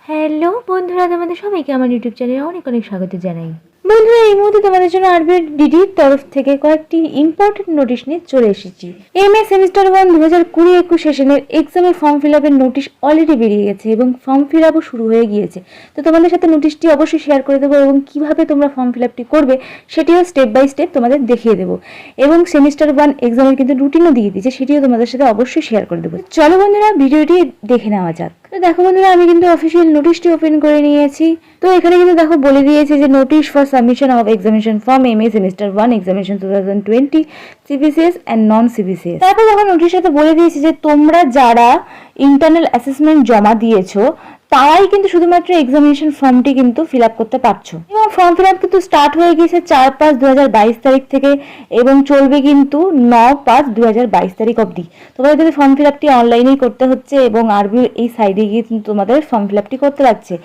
Hello বন্ধুরা, তোমাদের সবাইকে আমার ইউটিউব চ্যানেলে অনেক অনেক স্বাগত জানাই। বন্ধুরা, এই মুহূর্তে তোমাদের জন্য RBU DDEর তরফ থেকে কয়েকটি ইম্পর্টেন্ট নোটিশ নিয়ে চলে এসেছি। MA সেমিস্টার 1 2020-21 সেশনের এক্সামের ফর্ম ফিল আপের নোটিশ অলরেডি বেরিয়ে গেছে এবং ফর্ম ফিল আপও শুরু হয়ে গিয়েছে। তো তোমাদের সাথে নোটিশটি অবশ্যই শেয়ার করে দেবো এবং কিভাবে তোমরা ফর্ম ফিল আপটি করবে সেটিও স্টেপ বাই স্টেপ তোমাদের দেখিয়ে দেবো। এবং সেমিস্টার 1 এক্সামের কিন্তু রুটিনও দিয়ে দিয়েছে, সেটিও তোমাদের সাথে অবশ্যই শেয়ার করে দেবো। চলো বন্ধুরা, ভিডিওটি দেখে নেওয়া যাক। তো দেখো বন্ধুরা, আমি কিন্তু অফিসিয়াল নোটিশটি ওপেন করে নিয়েছি। তো এখানে কিন্তু দেখো বলে দিয়েছে যে notice for submission of examination form MA semester 1 examination 2020 CBCS and non CBCS। তারপর দেখো নোটিশটাতে বলে দিয়েছে যে তোমরা যারা ইন্টারনাল অ্যাসেসমেন্ট জমা দিয়েছো তারাই কিন্তু শুধুমাত্র এক্সামিনেশন ফর্মটি কিন্তু ফিল আপ করতে পারছো। এবং ফর্ম ফিল আপ কিন্তু স্টার্ট হয়ে গিয়েছে 4/5/2022 তারিখ থেকে এবং চলবে কিন্তু 9/5/2022 তারিখ অবধি। তোমাদের কিন্তু ফর্ম ফিল আপটি অনলাইনেই করতে হচ্ছে এবং RBU এই সাইডে গিয়ে কিন্তু তোমাদের ফর্ম ফিল আপটি করতে লাগছে।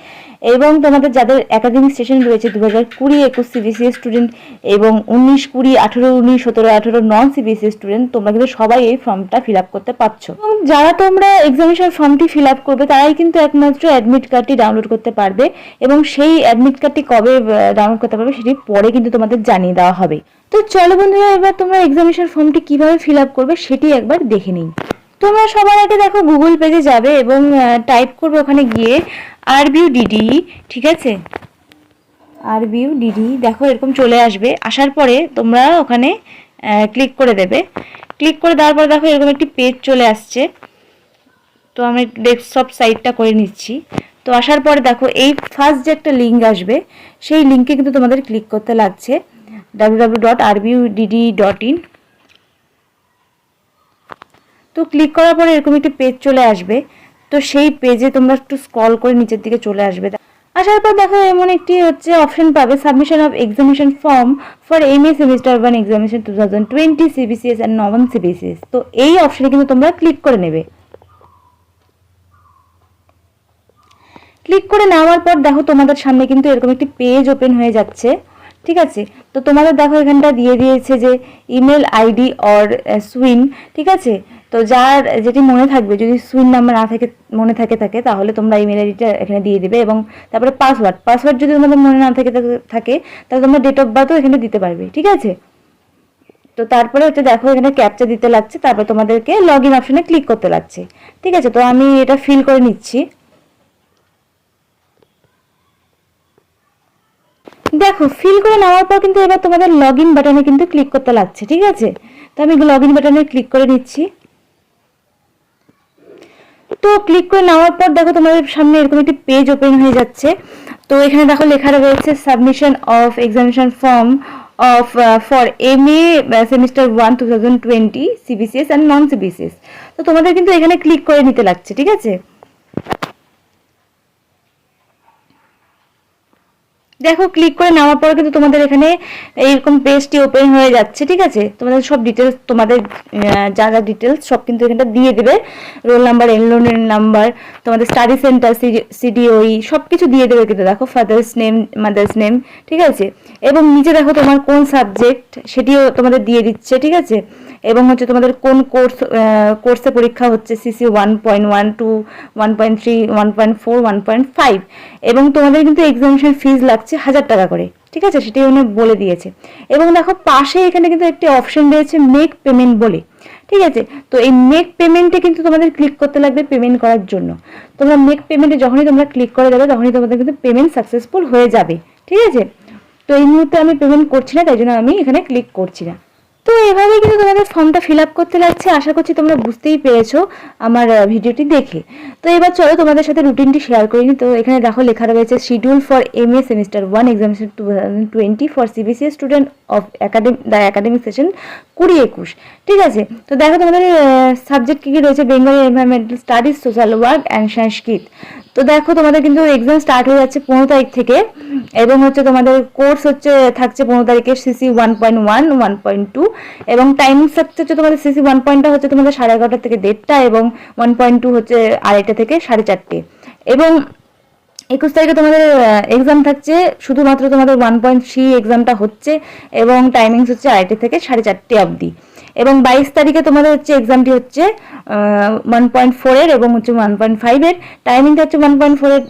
এবং তোমাদের যাদের একাডেমিক সেশন রয়েছে 2020-21 CBCS স্টুডেন্ট এবং 19-20, 18-19, 17-18 নন CBCS স্টুডেন্ট, তোমরা কিন্তু সবাই এই ফর্মটা ফিল আপ করতে পারছো। এবং যারা তোমরা এক্সামিনেশন ফর্মটি ফিল আপ করবে তারাই কিন্তু একমাত্র অ্যাডমিট কার্ডটি ডাউনলোড করতে পারবে এবং সেই অ্যাডমিট কার্ডটি কবে ডাউনলোড করতে পারবে সেটি পরে কিন্তু তোমাদের জানিয়ে দেওয়া হবে। তো চলো বন্ধুরা, এবার তোমরা এক্সামিনেশন ফর্মটি কিভাবে ফিল আপ করবে সেটি একবার দেখে নিই। তোমরা সবার আগে দেখো গুগল পেজে যাবে এবং টাইপ করবে ওখানে গিয়ে RBU DDE, ঠিক আছে, RBU DDE দেখো এরকম চলে আসবে। আসার পরে তোমরা ওখানে ক্লিক করে দেবে। ক্লিক করে দেওয়ার পরে দেখো এরকম একটি পেজ চলে আসছে। তো আমি ডেস্কটপ সাইটটা করে নিচ্ছি। তো আসার পরে দেখো এই ফার্স্ট যে একটা লিঙ্ক আসবে সেই লিঙ্কে কিন্তু তোমাদের ক্লিক করতে লাগছে www.rbudde.in। তো ক্লিক করার পরে এরকম একটি পেজ চলে আসবে। তো সেই পেজে তোমরা একটু স্ক্রল করে নিচের দিকে চলে আসবে। আসার পর দেখো এমন একটি অপশন পাবে, submission of examination form for MA semester 1 examination 2020 CBCS and non CBCS। তো এই অপশনে কিন্তু তোমরা ক্লিক করে নেবে। ক্লিক করে নেওয়ার পর দেখো তোমাদের সামনে কিন্তু এরকম একটি পেজ ওপেন হয়ে যাচ্ছে, ঠিক আছে। তো তোমাদের দেখো এখানটা দিয়ে দিয়েছে যে ইমেল আইডি অর সুইন, ঠিক আছে। তো যার যেটি মনে থাকবে, যদি সুইন নাম্বার না মনে থাকে তাহলে তোমরা ইমেল আইডিটা এখানে দিয়ে দেবে এবং তারপরে পাসওয়ার্ড যদি তোমাদের মনে না থাকে তাহলে তোমরা ডেট অফ বার্থও এখানে দিতে পারবে, ঠিক আছে। তো তারপরে দেখো এখানে ক্যাপচা দিতে লাগছে, তারপরে তোমাদেরকে লগ ইন অপশনে ক্লিক করতে লাগছে, ঠিক আছে। তো আমি এটা ফিল করে নিচ্ছি। দেখো ফিল করে নেওয়ার পর কিন্তু এবার তোমাদের লগ ইন বাটনে কিন্তু ক্লিক করতে লাগছে, ঠিক আছে। তো আমি লগ ইন বাটনে ক্লিক করে নিচ্ছি। তো ক্লিক করে নেওয়ার পর দেখো তোমাদের সামনে এরকম একটি পেজ ওপেন হয়ে যাচ্ছে। তো এখানে দেখো লেখা রয়েছে submission of examination form of for MA semester 1 2020 CBCS and non CBCS। তো তোমাদের কিন্তু এখানে ক্লিক করে নিতে লাগছে, ঠিক আছে। দেখো ক্লিক করে নেওয়ার পর কিন্তু তোমাদের এখানে এইরকম পেজটি ওপেন হয়ে যাচ্ছে, ঠিক আছে। তোমাদের সব ডিটেলস, তোমাদের যা যা ডিটেলস সব কিন্তু এখানটা দিয়ে দেবে, রোল নাম্বার, এনরোলমেন্ট নাম্বার, তোমাদের স্টাডি সেন্টার, CDOE সব কিছু দিয়ে দেবে কিন্তু দেখো, ফাদার্স নেম, মাদার্স নেম, ঠিক আছে। এবং নিচে দেখো তোমার কোন সাবজেক্ট সেটিও তোমাদের দিয়ে দিচ্ছে, ঠিক আছে। এবং হচ্ছে তোমাদের কোন কোর্সে পরীক্ষা হচ্ছে, CC 1.1, 2, 1.3, 1.4, 1.5। এবং তোমাদের কিন্তু এক্সামিনেশন ফিজ লাগছে 1000 টাকা করে, ঠিক আছে, সেটাই উনি বলে দিয়েছে। এবং দেখো পাশে এখানে কিন্তু একটি অপশন রয়েছে মেক পেমেন্ট বলে, ঠিক আছে। তো এই মেক পেমেন্টে কিন্তু তোমাদের ক্লিক করতে লাগবে পেমেন্ট করার জন্য। তোমরা মেক পেমেন্টে যখনই তোমরা ক্লিক করে দেবে তখনই তোমাদের কিন্তু পেমেন্ট সাকসেসফুল হয়ে যাবে, ঠিক আছে। তো এই মুহূর্তে আমি পেমেন্ট করছি না, তাই জন্য আমি এখানে ক্লিক করছি না। তো এভাবেই কিন্তু তোমাদের ফর্মটা ফিল আপ করতে লাগছে। আশা করছি তোমরা বুঝতেই পেরেছো আমার ভিডিওটি দেখে। তো এবার চলো তোমাদের সাথে রুটিনটি শেয়ার করে নিই। তো এখানে দেখো লেখা রয়েছে schedule for MA semester 1 examination 2020 for CBCS student of academic session 20-21, ঠিক আছে। তো দেখো তোমাদের সাবজেক্ট কী কী রয়েছে, Bengali, environmental studies, social work and Sanskrit. তো দেখো তোমাদের কিন্তু এক্সাম স্টার্ট হয়ে যাচ্ছে 15 তারিখ থেকে এবং হচ্ছে তোমাদের কোর্স থাকছে 15 তারিখে CC 1.1, 1.2 এবং টাইমিং থাকছে হচ্ছে তোমাদের CC 1.টা হচ্ছে তোমাদের 11:30 থেকে 1:30 এবং 1.2 হচ্ছে 2:30 থেকে 4:30। এবং 21 তারিখে তোমাদের এক্সাম থাকছে, শুধুমাত্র তোমাদের 1.3 এক্সামটা হচ্ছে এবং টাইমিংস হচ্ছে 2:30 থেকে 4:30 অবধি। এবং 22 তারিখে তোমাদের হচ্ছে এক্সামটি হচ্ছে 1.4 এর এবং হচ্ছে 1.5 এর। টাইমিংটা হচ্ছে 1.4 এর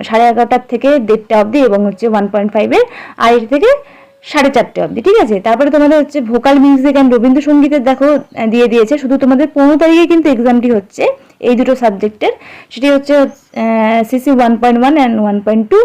11:30 থেকে 1:30 অবধি এবং হচ্ছে 1.5 এর 2:30 থেকে 4:30 অবধি। ঠিক আছে, তারপরে তোমাদের হচ্ছে ভোকাল মিউজিক অ্যান্ড রবীন্দ্রসঙ্গীতের দেখো দিয়ে দিয়েছে। শুধু তোমাদের 15 তারিখে কিন্তু এক্সামটি হচ্ছে এই দুটো সাবজেক্টের। সেটি হচ্ছে সিসি 1.1 অ্যান্ড 1.2।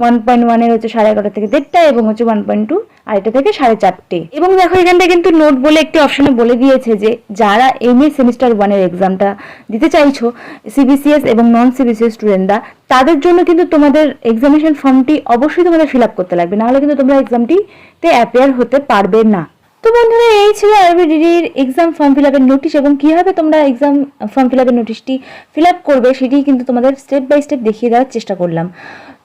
1.1 এর হচ্ছে 11:30 থেকে 1:30 এবং হচ্ছে 1.2 2:30 থেকে 4:30। এবং দেখো এখানটা কিন্তু নোট বলে একটি অপশনে বলে দিয়েছে যে যারা এমএ সেমিস্টার 1 এর এক্সামটা দিতে চাইছো, সিবিসিএস এবং নন সিবিসিএস স্টুডেন্টরা, তাদের জন্য কিন্তু তোমাদের এক্সামিনেশন ফর্মটি অবশ্যই তোমাদের ফিল আপ করতে লাগবে, নাহলে কিন্তু তোমরা এক্সামটিতে অ্যাপিয়ার হতে পারবে না। তো বন্ধুরা, এই ছিল আরবি ডিডির এক্সাম ফর্ম ফিল আপের নোটিশ, এবং কীভাবে তোমরা এক্সাম ফর্ম ফিল আপের নোটিশটি ফিল আপ করবে সেটি কিন্তু তোমাদের স্টেপ বাই স্টেপ দেখিয়ে দেওয়ার চেষ্টা করলাম।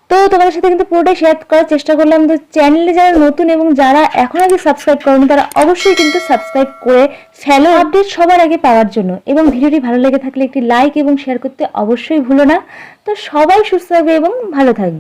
তো তোমাদের সাথে কিন্তু পুরোটাই শেয়ার করার চেষ্টা করলাম। তো চ্যানেলে যারা নতুন এবং যারা এখন আগে সাবস্ক্রাইব করেনি তারা অবশ্যই কিন্তু সাবস্ক্রাইব করে ফেলো আপডেট সবার আগে পাওয়ার জন্য। এবং ভিডিওটি ভালো লেগে থাকলে একটি লাইক এবং শেয়ার করতে অবশ্যই ভুলো না। তো সবাই সুস্থ থাকবে এবং ভালো থাকবে।